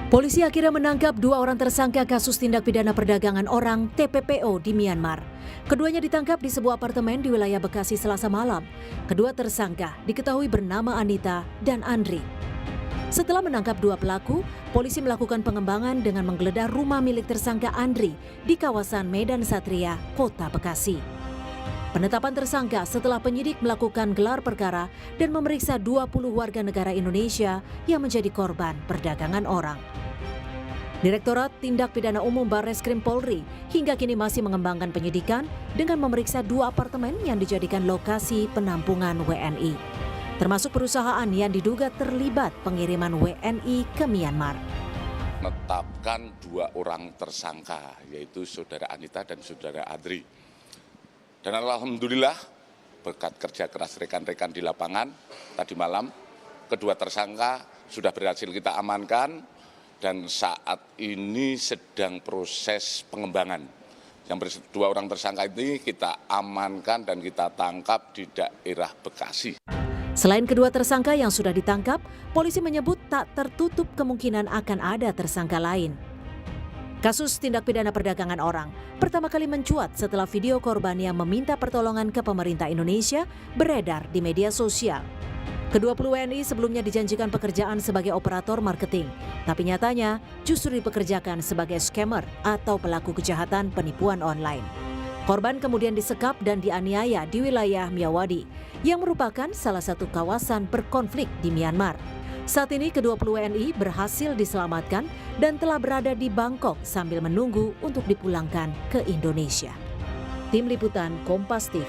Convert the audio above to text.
Polisi akhirnya menangkap 2 orang tersangka kasus tindak pidana perdagangan orang (TPPO) di Myanmar. Keduanya ditangkap di sebuah apartemen di wilayah Bekasi Selasa malam. Kedua tersangka diketahui bernama Anita dan Andri. Setelah menangkap 2 pelaku, polisi melakukan pengembangan dengan menggeledah rumah milik tersangka Andri di kawasan Medan Satria, Kota Bekasi. Penetapan tersangka setelah penyidik melakukan gelar perkara dan memeriksa 20 warga negara Indonesia yang menjadi korban perdagangan orang. Direktorat Tindak Pidana Umum Barreskrim Polri hingga kini masih mengembangkan penyidikan dengan memeriksa 2 apartemen yang dijadikan lokasi penampungan WNI, termasuk perusahaan yang diduga terlibat pengiriman WNI ke Myanmar. Menetapkan 2 orang tersangka, yaitu Saudara Anita dan Saudara Andri. Dan alhamdulillah berkat kerja keras rekan-rekan di lapangan tadi malam, kedua tersangka sudah berhasil kita amankan dan saat ini sedang proses pengembangan. Yang 2 orang tersangka ini kita amankan dan kita tangkap di daerah Bekasi. Selain kedua tersangka yang sudah ditangkap, polisi menyebut tak tertutup kemungkinan akan ada tersangka lain. Kasus tindak pidana perdagangan orang pertama kali mencuat setelah video korban yang meminta pertolongan ke pemerintah Indonesia beredar di media sosial. Kedua WNI sebelumnya dijanjikan pekerjaan sebagai operator marketing, tapi nyatanya justru dipekerjakan sebagai scammer atau pelaku kejahatan penipuan online. Korban kemudian disekap dan dianiaya di wilayah Myawaddy, yang merupakan salah satu kawasan berkonflik di Myanmar. Saat ini kedua WNI berhasil diselamatkan dan telah berada di Bangkok sambil menunggu untuk dipulangkan ke Indonesia. Tim Liputan Kompas TV.